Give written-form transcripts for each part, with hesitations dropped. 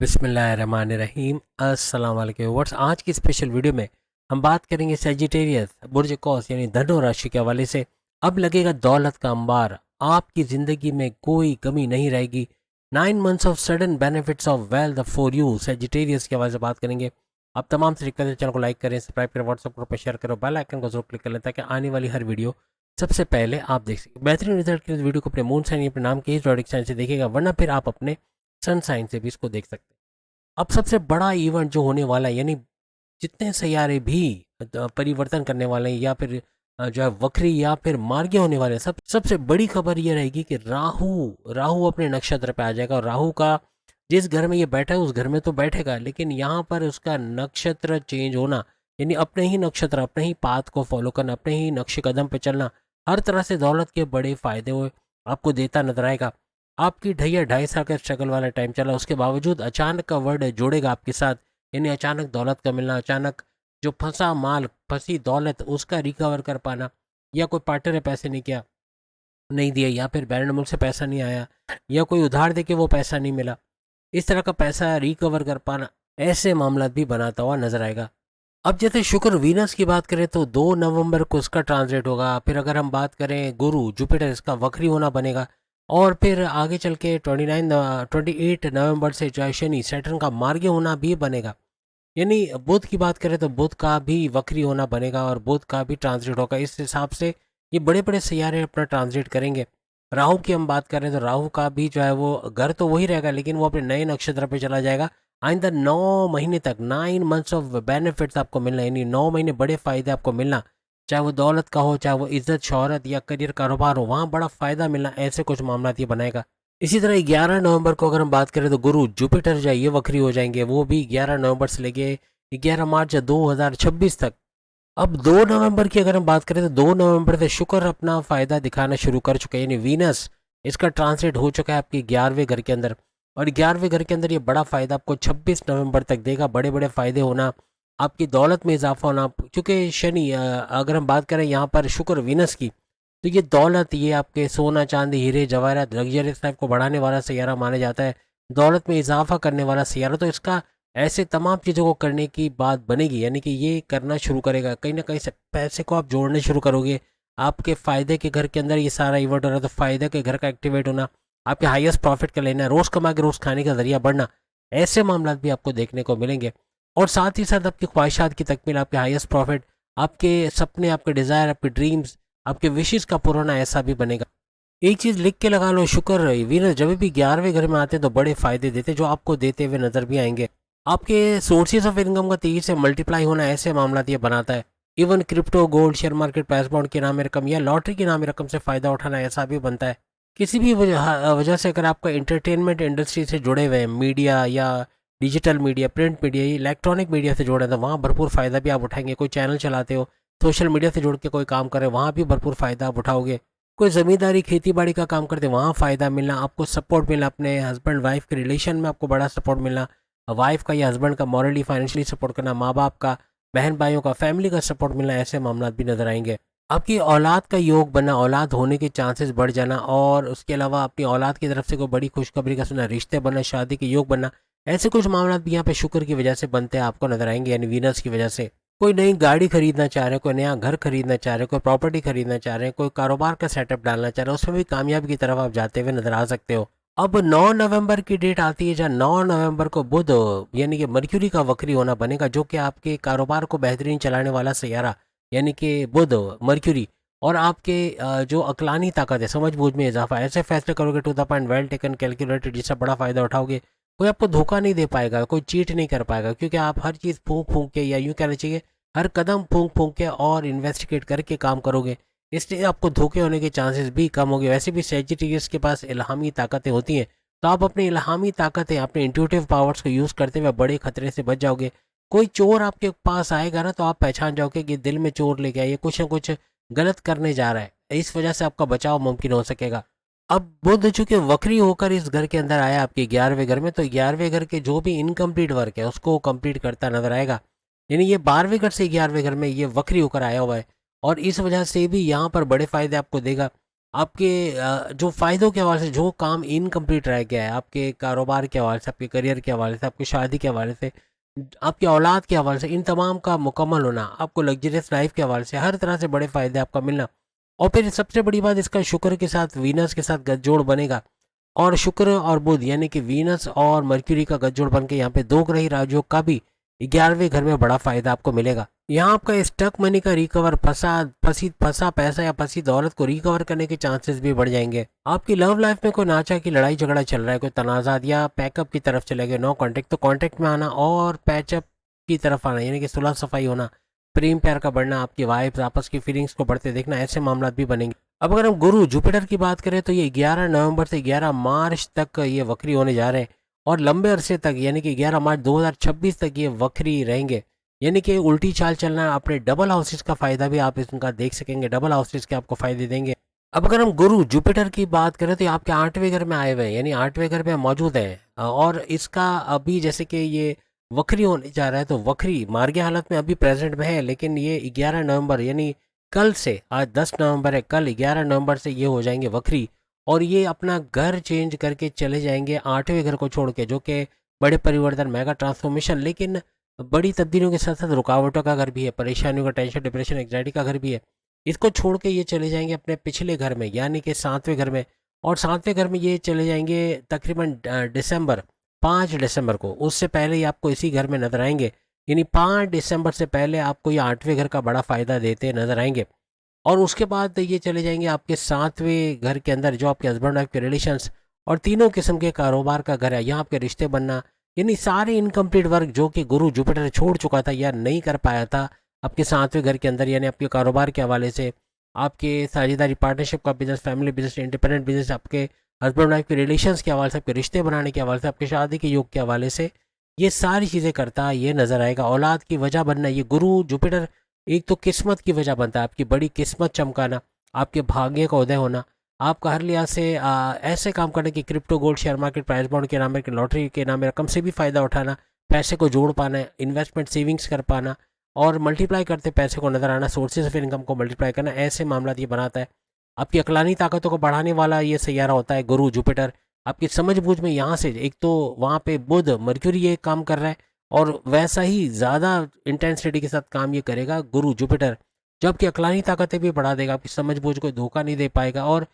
बिस्मिल्लाहिर्रहमानिर्रहीम। अस्सलाम वालेकुम व्यूअर्स। आज की स्पेशल वीडियो में हम बात करेंगे सेजिटेरियस बुर्ज कौस यानी धनु राशि के हवाले से। अब लगेगा दौलत का अंबार, आपकी ज़िंदगी में कोई कमी नहीं रहेगी। 9 months of sudden benefits of wealth for you, Sagittarius के हवाले से बात करेंगे। आप तमाम से रिक्वेस्ट है, चैनल को लाइक करें, सब्सक्राइब करें, व्हाट्सएप ग्रुप पर शेयर करो, बेल आइकन को जरूर क्लिक कर लें ताकि आने वाली हर वीडियो सबसे पहले आप देख सकें। बेहतरीन रिजल्ट के लिए वीडियो को अपने मून साइन या अपने नाम के जोडिक साइन से देखिएगा, वरना फिर आप अपने सन साइन से भी इसको देख सकते हैं। अब सबसे बड़ा इवेंट जो होने वाला है, यानी जितने सैयारे भी परिवर्तन करने वाले हैं या फिर जो है वक्री या फिर मार्गी होने वाले हैं, सबसे बड़ी खबर ये रहेगी कि राहु राहु अपने नक्षत्र पे आ जाएगा। और राहु का जिस घर में ये बैठा है उस घर में तो बैठेगा, लेकिन यहाँ पर उसका नक्षत्र चेंज होना, यानी अपने ही नक्षत्र, अपने ही पाथ को फॉलो करना, अपने ही नक्शे कदम पे चलना, हर तरह से दौलत के बड़े फायदे हुए आपको देता नजर आएगा। आपकी 2.5 साल का स्ट्रगल वाला टाइम चला, उसके बावजूद अचानक का वर्ड जुड़ेगा आपके साथ, यानी अचानक दौलत का मिलना, अचानक जो फंसा माल, फंसी दौलत, उसका रिकवर कर पाना, या कोई पार्टनर ने पैसे नहीं किया, नहीं दिया, या फिर बैरन मुल्क से पैसा नहीं आया, या कोई उधार दे के वो पैसा नहीं मिला, इस तरह का पैसा रिकवर कर पाना, ऐसे मामला भी बनाता हुआ नजर आएगा। अब जैसे शुक्र वीनस की बात करें तो 2 नवंबर को इसका ट्रांसलेट होगा। फिर अगर हम बात करें गुरु जुपिटर, इसका वक्री होना बनेगा। और फिर आगे चल के 28 नवंबर से जो है शनि सैटर्न का मार्गी होना भी बनेगा। यानी बुध की बात करें तो बुध का भी वक्री होना बनेगा और बुध का भी ट्रांसलेट होगा। इस हिसाब से ये बड़े बड़े सैयारे अपना ट्रांसलेट करेंगे। राहु की हम बात करें तो राहु का भी जो है वो घर तो वही रहेगा, लेकिन वो अपने नए नक्षत्र पे चला जाएगा। आइंदा 9 महीने तक 9 मंथ्स ऑफ बेनिफिट्स आपको मिलना, यानी 9 महीने बड़े फायदे आपको मिलना, चाहे वो दौलत का हो, चाहे वो इज्जत शोहरत या करियर कारोबार हो, वहाँ बड़ा फायदा मिलना, ऐसे कुछ मामला ये बनाएगा। इसी तरह 11 नवंबर को अगर हम बात करें तो गुरु जुपिटर जो है ये वक्री हो जाएंगे, वो भी 11 नवंबर से लेके 11 मार्च 2026 तक। अब 2 नवंबर की अगर हम बात करें तो 2 नवंबर से शुक्र अपना फायदा दिखाना शुरू कर चुका है, यानी वीनस इसका ट्रांसलेट हो चुका है आपके 11वें घर के अंदर। और 11वें घर के अंदर ये बड़ा फायदा आपको 26 नवंबर तक देगा। बड़े बड़े फायदे होना, आपकी दौलत में इजाफा होना, क्योंकि शनि अगर हम बात करें यहाँ पर शुक्र वीनस की, तो ये दौलत, ये आपके सोना चांदी हीरे जवाहरात लग्जरियस लाइफ को बढ़ाने वाला सैयारा माना जाता है, दौलत में इजाफा करने वाला सैयारा। तो इसका ऐसे तमाम चीज़ों को करने की बात बनेगी, यानी कि ये करना शुरू करेगा। कहीं ना कहीं से पैसे को आप जोड़ने शुरू करोगे। आपके फ़ायदे के घर के अंदर ये सारा इवेंट हो रहा है, तो फ़ायदे के घर का एक्टिवेट होना, आपके हाईएस्ट प्रॉफिट का लेना, रोज़ कमा के रोज़ खाने का जरिया बढ़ना, ऐसे मामला भी आपको देखने को मिलेंगे। और साथ ही साथ आपकी ख्वाहिशात की तकमील, आपके हाईएस्ट प्रॉफिट, आपके सपने, आपके डिज़ायर, आपके ड्रीम्स, आपके विशेष का पूरा होना, ऐसा भी बनेगा। एक चीज़ लिख के लगा लो, शुक्र वीनस जब भी 11वें घर में आते हैं तो बड़े फायदे देते, जो आपको देते हुए नजर भी आएंगे। आपके सोर्सेज ऑफ इनकम का तेजी से मल्टीप्लाई होना, ऐसे मामला ये बनाता है। Even crypto, gold, share market, price bond के नाम रकम या लॉटरी के नाम रकम से फ़ायदा उठाना, ऐसा भी बनता है। किसी भी वजह से अगर आपका इंटरटेनमेंट इंडस्ट्री से जुड़े हुए हैं, मीडिया या digital media, print media, electronic media से जुड़े हैं, तो वहाँ भरपूर फ़ायदा भी आप उठाएंगे। कोई चैनल चलाते हो, सोशल मीडिया से जुड़ के कोई काम करे, वहाँ भी भरपूर फ़ायदा आप उठाओगे। कोई ज़मींदारी खेती बाड़ी का काम करते, वहाँ फ़ायदा मिलना, आपको सपोर्ट मिलना, अपने हस्बैंड वाइफ के रिलेशन में आपको बड़ा सपोर्ट मिलना, वाइफ का या हस्बैंड का मॉरली फाइनेंशियली सपोर्ट करना, माँ बाप का, बहन भाइयों का, फैमिली का सपोर्ट मिलना, ऐसे मामला भी नजर आएंगे। आपकी औलाद का योग बनना, औलाद होने के चांसेस बढ़ जाना, और उसके अलावा अपनी औलाद की तरफ से कोई बड़ी खुशखबरी का सुना, रिश्ते बनना, शादी के योग बनना, ऐसे कुछ मामला भी यहाँ पे शुक्र की वजह से बनते हैं, आपको नजर आएंगे, यानी वीनस की वजह से। कोई नई गाड़ी खरीदना चाह रहे हैं, कोई नया घर खरीदना चाह रहे हैं, कोई प्रॉपर्टी खरीदना चाह रहे हैं, कोई कारोबार का सेटअप डालना चाह रहे हैं, उसमें भी कामयाबी की तरफ आप जाते हुए नजर आ सकते हो। अब 9 नवंबर की डेट आती है जहाँ 9 नवंबर को बुध यानी कि मर्क्यूरी का वक्री होना बनेगा, जो कि आपके कारोबार को बेहतरीन चलाने वाला सैयारा, यानी कि बुध, मर्क्यूरी, और आपके जो अकलानी ताकत है, समझ बूझ में इजाफा, ऐसे फैसले करोगे to the point, well taken, calculated, जिससे बड़ा फायदा उठाओगे। कोई आपको धोखा नहीं दे पाएगा, कोई चीट नहीं कर पाएगा, क्योंकि आप हर चीज़ फूंक फूंक के, या यूँ कहना चाहिए हर कदम फूंक फूंक के और इन्वेस्टिगेट करके काम करोगे, इसलिए आपको धोखे होने के चांसेस भी कम होंगे। वैसे भी सेजिटेरियस के पास इल्हामी ताकतें होती हैं, तो आप अपनी इल्हामी ताकतें, अपने इंट्यूटिव पावर्स को यूज़ करते हुए बड़े खतरे से बच जाओगे। कोई चोर आपके पास आएगा ना, तो आप पहचान जाओगे कि दिल में चोर लेके आए, ये कुछ ना कुछ गलत करने जा रहा है, इस वजह से आपका बचाव मुमकिन हो सकेगा। अब बुध चूंकि वक्री होकर इस घर के अंदर आया आपके 11वें घर में, तो 11वें घर के जो भी इनकम्प्लीट वर्क है उसको कंप्लीट करता नजर आएगा। यानी ये 12वें घर से 11वें घर में ये वक्री होकर आया हुआ है, और इस वजह से भी यहाँ पर बड़े फायदे आपको देगा। आपके जो फ़ायदों के हवाले से जो काम इनकम्प्लीट रह गया है, आपके कारोबार के हवाले से, आपके करियर के हवाले से, आपकी शादी के हवाले से, आपकी औलाद के हवाले से, इन तमाम का मुकम्मल होना, आपको लग्जरियस लाइफ के हवाले से हर तरह से बड़े फ़ायदे आपका मिलना। और फिर सबसे बड़ी बात, इसका शुक्र के साथ वीनस के साथ गठजोड़ बनेगा, और शुक्र और बुध यानी कि वीनस और मर्क्यूरी का गठजोड़ बन के यहाँ पे दो ग्रही राजयोग का भी 11वें घर में बड़ा फायदा आपको मिलेगा। यहाँ आपका स्टक मनी का रिकवर, फंसा पैसा या फंसी दौलत को रिकवर करने के चांसेस भी बढ़ जाएंगे। आपकी लव लाइफ में कोई नाचा की लड़ाई झगड़ा चल रहा है, कोई तनाजात या पैकअप की तरफ चले गए, नो कांटेक्ट, तो कांटेक्ट में आना और पैचअप की तरफ आना, यानी कि सुलह सफाई होना, प्रेम प्यार का बढ़ना, आपकी वाइब्स आपस की फीलिंग्स को बढ़ते देखना, ऐसे मामला भी बनेंगे। अब अगर हम गुरु जुपिटर की बात करें तो ये 11 नवंबर से 11 मार्च तक ये वक्री होने जा रहे हैं, और लंबे अरसे तक यानी कि 11 मार्च 2026 तक ये वक्री रहेंगे, यानी कि उल्टी चाल चलना। अपने डबल हाउसेस का फायदा भी आप इनका देख सकेंगे, डबल हाउसेस के आपको फायदे देंगे। अब अगर हम गुरु जुपिटर की बात करें तो ये आपके 8वें घर में आए हुए हैं, यानी 8वें घर में मौजूद है, और इसका अभी जैसे कि ये वक्री होने जा रहा है, तो वक्री मार्गी हालत में अभी प्रेजेंट में है, लेकिन ये 11 नवंबर यानी कल से, आज 10 नवंबर है, कल 11 नवंबर से ये हो जाएंगे वक्री, और ये अपना घर चेंज करके चले जाएंगे 8वें घर को छोड़ के, जो कि बड़े परिवर्तन, मेगा ट्रांसफॉर्मेशन, लेकिन बड़ी तब्दीलियों के साथ साथ रुकावटों का घर भी है, परेशानियों का, टेंशन, डिप्रेशन, एंग्जाइटी का घर भी है। इसको छोड़ के ये चले जाएंगे अपने पिछले घर में, यानी कि 7वें घर में, और 7वें घर में ये चले जाएंगे तकरीबन दिसंबर 5 दिसंबर को। उससे पहले ही आपको इसी घर में नजर आएंगे, यानी 5 दिसंबर से पहले आपको ये 8वें घर का बड़ा फायदा देते नजर आएंगे। और उसके बाद ये चले जाएंगे आपके 7वें घर के अंदर, जो आपके हस्बैंड वाइफ के रिलेशंस और तीनों किस्म के कारोबार का घर है, यहाँ आपके रिश्ते बनना, यानी सारे इनकम्प्लीट वर्क जो कि गुरु जुपिटर छोड़ चुका था या नहीं कर पाया था आपके 7वें घर के अंदर, यानी आपके कारोबार के हवाले से, आपके साझेदारी, पार्टनरशिप का business, family business, independent business, आपके हस्बैंड वाइफ के रिलेशंस के हवाले से, आपके रिश्ते बनाने के हवाले से, आपके शादी के योग के हवाले से, ये सारी चीज़ें करता ये नजर आएगा। औलाद की वजह बनना, ये गुरु जुपिटर एक तो किस्मत की वजह बनता है, आपकी बड़ी किस्मत चमकाना, आपके भाग्य का उदय होना, आपका हर लिहाज से ऐसे काम करने की, crypto, gold, share market, price bond के नाम में, लॉटरी के नाम में रकम से भी फ़ायदा उठाना, पैसे को जोड़ पाना, इन्वेस्टमेंट सेविंग्स कर पाना, और मल्टीप्लाई करते पैसे को नजर आना, सोर्सेज ऑफ इनकम को मल्टीप्लाई करना, ऐसे मामला ये बनाता है। आपकी अकलानी ताकतों को बढ़ाने वाला ये सैयारा होता है गुरु जुपिटर। आपकी समझ बूझ में यहाँ से एक तो वहाँ पे बुध मर्क्यूरी ये काम कर रहा है, और वैसा ही ज़्यादा इंटेंसिटी के साथ काम ये करेगा गुरु जुपिटर, जो आपकी अकलानी ताकतें भी बढ़ा देगा, आपकी समझ बूझ को धोखा नहीं दे पाएगा, और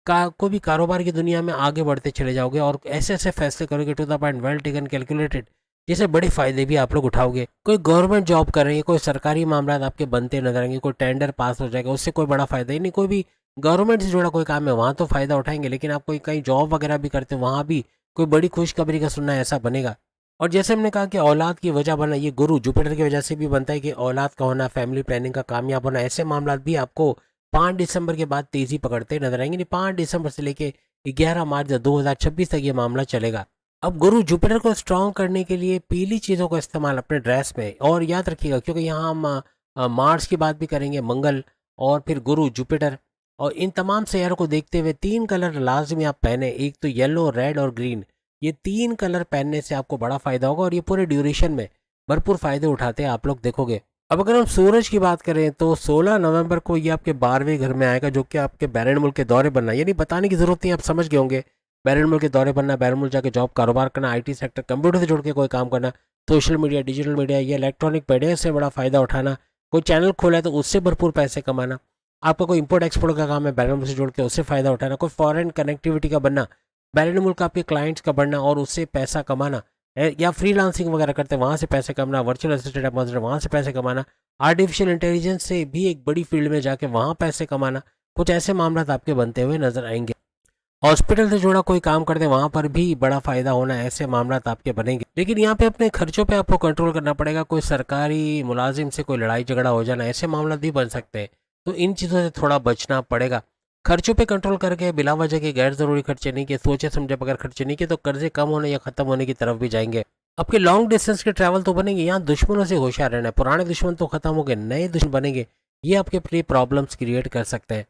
कोई भी कारोबार की दुनिया में आगे बढ़ते चले जाओगे, और ऐसे ऐसे फैसले करोगे to the point, well taken, calculated, जिससे बड़े फायदे भी आप लोग उठाओगे। कोई गवर्नमेंट जॉब कर रही है, कोई सरकारी मामला आपके बनते नजर आएंगे, कोई टेंडर पास हो जाएगा, उससे कोई बड़ा फायदा ही नहीं। कोई भी गवर्नमेंट से जुड़ा कोई काम है वहाँ तो फायदा उठाएंगे, लेकिन आप कोई कहीं जॉब वगैरह भी करते हैं वहाँ भी कोई बड़ी खुशखबरी का सुनना ऐसा बनेगा। और जैसे हमने कहा कि औलाद की वजह बनना, ये गुरु जुपिटर की वजह से भी बनता है कि औलाद का होना, फैमिली प्लानिंग का कामयाब होना, ऐसे मामला भी आपको 5 दिसंबर के बाद तेजी पकड़ते नजर आएंगे। 5 दिसंबर से लेके 11 मार्च 2026 तक ये मामला चलेगा। अब गुरु जुपिटर को स्ट्रांग करने के लिए पीली चीज़ों का इस्तेमाल अपने ड्रेस में, और याद रखिएगा क्योंकि यहाँ हम मार्स की बात भी करेंगे, मंगल और फिर गुरु जुपिटर, और इन तमाम सैयारों को देखते हुए 3 कलर लाजमी आप पहने, एक तो येलो, रेड और ग्रीन। ये 3 कलर पहनने से आपको बड़ा फायदा होगा, और ये पूरे ड्यूरेशन में भरपूर फायदे उठाते हैं आप लोग देखोगे। अब अगर हम सूरज की बात करें तो 16 नवंबर को ये आपके 12वें घर में आएगा, जो कि आपके बैरन मुल्क के दौरे बनना, यानी बताने की जरूरत नहीं, आप समझ गए होंगे। बैरन मुल्क के दौरे बनना, बैरन मुल्क जाके जॉब, कारोबार करना, आईटी सेक्टर, कंप्यूटर से जुड़ के कोई काम करना, सोशल मीडिया, डिजिटल मीडिया या इलेक्ट्रॉनिक मीडिया से बड़ा फायदा उठाना, कोई चैनल खोला है तो उससे भरपूर पैसे कमाना, आपका कोई इंपोर्ट एक्सपोर्ट का काम है बैरन मुल्क से जुड़ के उससे फायदा उठाना, कोई फॉरेन कनेक्टिविटी का बनना, बैरन मुल्क आपके क्लाइंट्स का बढ़ना और उससे पैसा कमाना, या फ्रीलांसिंग वगैरह करते हैं वहाँ से पैसे कमाना, वर्चुअल असिस्टेंट एम्बेसडर वहाँ से पैसे कमाना, आर्टिफिशियल इंटेलिजेंस से भी एक बड़ी फील्ड में जाके वहाँ पैसे कमाना, कुछ ऐसे मामला आपके बनते हुए नजर आएंगे। हॉस्पिटल से जुड़ा कोई काम करते हैं वहाँ पर भी बड़ा फायदा होना, ऐसे मामला आपके बनेंगे। लेकिन यहाँ पे अपने खर्चों पे आपको कंट्रोल करना पड़ेगा, कोई सरकारी मुलाजिम से कोई लड़ाई झगड़ा हो जाना, ऐसे मामला भी बन सकते हैं, तो इन चीज़ों से थोड़ा बचना पड़ेगा। खर्चों पे कंट्रोल करके बिला वजह के गैर ज़रूरी खर्चे नहीं किए, सोचे समझे बगैर खर्चे नहीं किए, तो कर्जे कम होने या ख़त्म होने की तरफ भी जाएंगे। आपके लॉन्ग डिस्टेंस के ट्रैवल तो बनेंगे, यहाँ दुश्मनों से होशियार रहना है, पुराने दुश्मन तो खत्म हो गए, नए दुश्मन बनेंगे, ये आपके लिए प्रॉब्लम्स क्रिएट कर सकते हैं।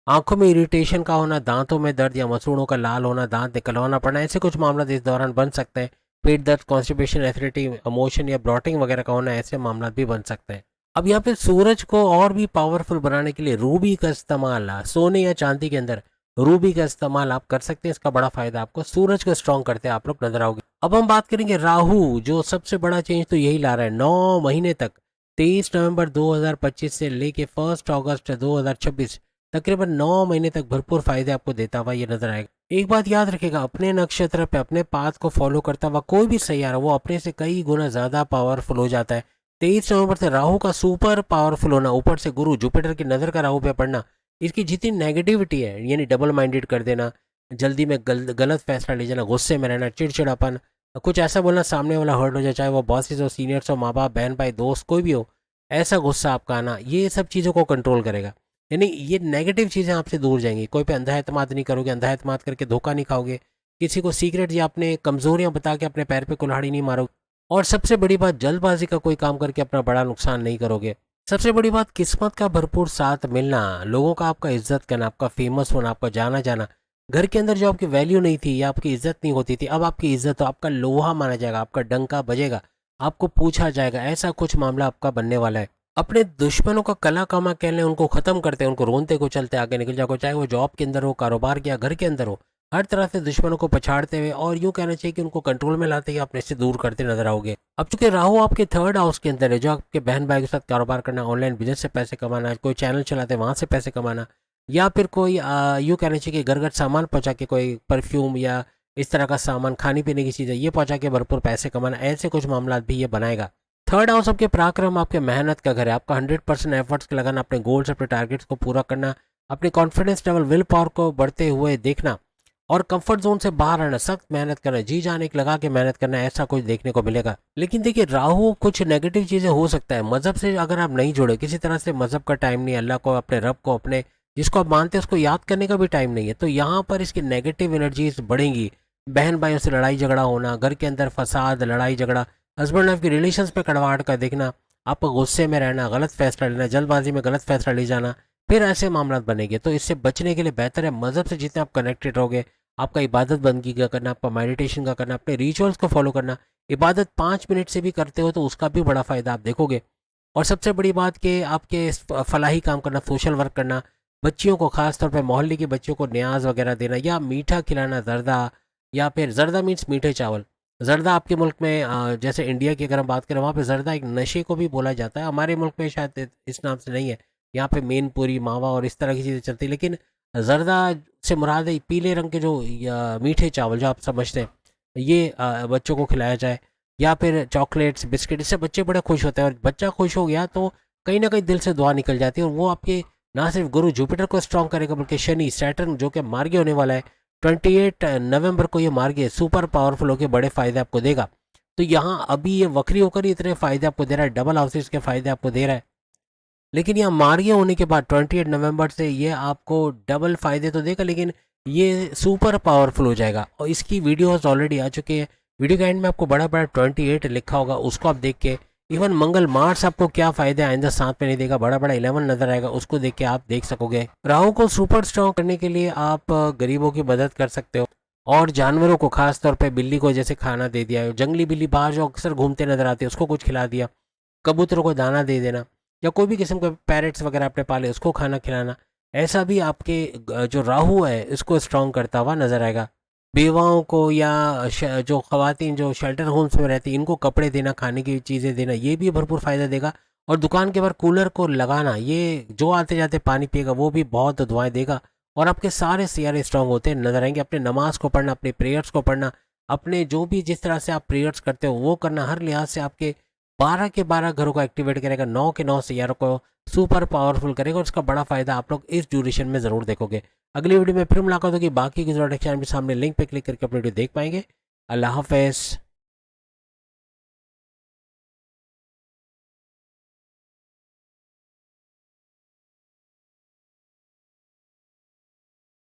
आंखों में इरिटेशन का होना, दांतों में दर्द या मसूड़ों का लाल होना, दांत निकलवाना पड़ना, ऐसे कुछ मामला इस दौरान बन सकते हैं। पेट दर्द, कॉन्स्टिपेशन, एसिडिटी, इमोशन या ब्लॉटिंग वगैरह का होना, ऐसे मामला भी बन सकते हैं। अब यहाँ पे सूरज को और भी पावरफुल बनाने के लिए रूबी का इस्तेमाल सोने या चांदी के अंदर रूबी का इस्तेमाल आप कर सकते हैं, इसका बड़ा फायदा आपको। सूरज को स्ट्रॉन्ग करते हैं आप लोग नजर आओगे। अब हम बात करेंगे राहु, जो सबसे बड़ा चेंज तो यही ला रहा है 9 महीने तक, 23 नवंबर 2025 से लेके 1 अगस्त 2026, तकरीबन 9 महीने तक भरपूर फायदे आपको देता हुआ ये नजर आएगा। एक बात याद रखेगा, अपने नक्षत्र पे अपने पाथ को फॉलो करता हुआ कोई भी सैयारा वो अपने से कई गुना ज्यादा पावरफुल हो जाता है। 23 नवंबर से राहु का सुपर पावरफुल होना, ऊपर से गुरु जुपिटर की नजर का राहु पे पड़ना, इसकी जितनी नेगेटिविटी है यानी डबल माइंडेड कर देना, जल्दी में गलत फैसला ले जाना, गुस्से में रहना, चिड़चिड़ापन, कुछ ऐसा बोलना सामने वाला हर्ट हो जाए, चाहे वो बॉसेस हो, सीनियर्स हो, माँ बाप, बहन भाई, दोस्त, कोई भी हो, ऐसा गुस्सा आपका आना, ये सब चीज़ों को कंट्रोल करेगा। यानी ये नेगेटिव चीज़ें आपसे दूर जाएंगी। कोई पे अंधा एतमाद नहीं करोगे, अंधा एतमाद करके धोखा नहीं खाओगे, किसी को सीक्रेट या अपने कमजोरियां बता के अपने पैर पे कुल्हाड़ी नहीं मारोगे, और सबसे बड़ी बात, जल्दबाजी का कोई काम करके अपना बड़ा नुकसान नहीं करोगे। सबसे बड़ी बात, किस्मत का भरपूर साथ मिलना, लोगों का आपका इज्जत करना, आपका फेमस होना, आपका जाना जाना। घर के अंदर जो आपकी वैल्यू नहीं थी या आपकी इज्जत नहीं होती थी, अब आपकी इज्जत हो, आपका लोहा माना जाएगा, आपका डंका बजेगा, आपको पूछा जाएगा, ऐसा कुछ मामला आपका बनने वाला है। अपने दुश्मनों का कला कमा कह लें, उनको खत्म करते हैं, उनको रोनते को चलते आगे निकल जाओ, चाहे वो जॉब के अंदर हो, कारोबार या घर के अंदर हो, हर तरह से दुश्मनों को पछाड़ते हुए और यूं कहना चाहिए कि उनको कंट्रोल में लाते ही अपने से दूर करते नजर आओगे। अब चूंकि राहु आपके 3rd हाउस के अंदर है, जो आपके बहन भाई के साथ कारोबार करना, ऑनलाइन बिजनेस से पैसे कमाना, कोई चैनल चलाते वहां से पैसे कमाना, या फिर कोई यूं कहना चाहिए कि घर घर सामान पहुंचा के, कोई परफ्यूम या इस तरह का सामान, खाने पीने की चीज़ें ये पहुंचा के भरपूर पैसे कमाना, ऐसे कुछ मामला भी ये बनाएगा। 3rd हाउस आपके पराक्रम, आपके मेहनत का घर है, आपका 100% एफर्ट्स लगाना, अपने गोल्स, अपने टारगेट्स को पूरा करना, अपने कॉन्फिडेंस लेवल, विल पावर को बढ़ते हुए देखना, और कंफर्ट जोन से बाहर आना, सख्त मेहनत करना, जी जान एक लगा के मेहनत करना, ऐसा कुछ देखने को मिलेगा। लेकिन देखिए, राहु कुछ नेगेटिव चीजें हो सकता है। मजहब से अगर आप नहीं जुड़े, किसी तरह से मजहब का टाइम नहीं, अल्लाह को, अपने रब को, अपने जिसको आप मानते हैं उसको याद करने का भी टाइम नहीं है, तो यहाँ पर इसकी नेगेटिव एनर्जीज बढ़ेंगी। बहन भाइयों से लड़ाई झगड़ा होना, घर के अंदर फसाद, लड़ाई झगड़ा, हस्बैंड वाइफ के रिलेशंस पे कड़वाहट का देखना, आपको गुस्से में रहना, गलत फैसला लेना, जल्दबाजी में गलत फैसला ले जाना, फिर ऐसे मामला बनेंगे। तो इससे बचने के लिए बेहतर है, मजहब से जितने आप कनेक्टेड रहोगे, आपका इबादत बंदगी का करना, आपका मेडिटेशन का करना, अपने रिचुअल्स को फॉलो करना, इबादत 5 मिनट से भी करते हो तो उसका भी बड़ा फ़ायदा आप देखोगे। और सबसे बड़ी बात कि आपके फलाही काम करना, सोशल वर्क करना, बच्चियों को, खास तौर पे मोहल्ले की बच्चियों को न्याज वगैरह देना या मीठा खिलाना, जर्दा, या फिर जर्दा मीन्स मीठे चावल। जर्दा आपके मुल्क में जैसे इंडिया की अगर हम बात करें, वहाँ पे जर्दा एक नशे को भी बोला जाता है, हमारे मुल्क में शायद इस नाम से नहीं है। यहाँ पे मेन पूरी, मावा और इस तरह की चीज़ें चलती है, लेकिन जर्दा से मुराद है पीले रंग के जो मीठे चावल जो आप समझते हैं, ये बच्चों को खिलाया जाए, या फिर चॉकलेट्स, बिस्किट, इससे बच्चे बड़े खुश होते हैं, और बच्चा खुश हो गया तो कहीं ना कहीं दिल से दुआ निकल जाती है, और वो आपके ना सिर्फ गुरु जुपिटर को स्ट्रॉन्ग करेगा, बल्कि शनि, सैटर्न जो कि मार्गी होने वाला है 28 नवंबर को, ये मार्गी सुपर पावरफुल होकर बड़े फायदे आपको देगा। तो यहाँ अभी ये वक्री होकर ही इतने फायदे आपको दे रहा है, डबल हाउसेस के फायदे आपको दे रहा है, लेकिन यहाँ मार्गी होने के बाद 28 नवंबर से ये आपको डबल फायदे तो देगा, लेकिन ये सुपर पावरफुल हो जाएगा। और इसकी वीडियोस ऑलरेडी आ चुकी है, वीडियो के एंड में आपको बड़ा बड़ा 28 लिखा होगा, उसको आप देख के, इवन मंगल, मार्स आपको क्या फायदे आइंदा 7 में नहीं देगा, बड़ा बड़ा 11 नजर आएगा, उसको देख के आप देख सकोगे। राहु को सुपर स्ट्रॉन्ग करने के लिए आप गरीबों की मदद कर सकते हो, और जानवरों को, खास तौर पे बिल्ली को जैसे खाना दे दिया, जंगली बिल्ली बाहर जो अक्सर घूमते नजर आती है उसको कुछ खिला दिया, कबूतरों को दाना दे देना, या कोई भी किस्म के पैरेट्स वगैरह आपने पाले उसको खाना खिलाना, ऐसा भी आपके जो राहु है इसको स्ट्रॉन्ग करता हुआ नजर आएगा। बेवाओं को या जो खवातीन जो शेल्टर होम्स में रहती हैं, इनको कपड़े देना, खाने की चीज़ें देना, ये भी भरपूर फ़ायदा देगा। और दुकान के बाहर कूलर को लगाना, ये जो आते जाते पानी पिएगा वो भी बहुत दुआएं देगा, और आपके सारे सियारे स्ट्रॉन्ग होते नजर आएंगे। अपने नमाज को पढ़ना, अपने प्रेयर्स को पढ़ना, अपने जो भी जिस तरह से आप प्रेयर्स करते हो वो करना, हर लिहाज से आपके 12 के 12 घरों को एक्टिवेट करेगा, 9 के 9 सियारों को सुपर पावरफुल करेगा, और उसका बड़ा फायदा आप लोग इस ड्यूरेशन में जरूर देखोगे। अगली वीडियो में फिर मुलाकात होगी, बाकी की जो सामने लिंक पे क्लिक करके अपनी वीडियो देख पाएंगे। अल्लाह हाफिज़।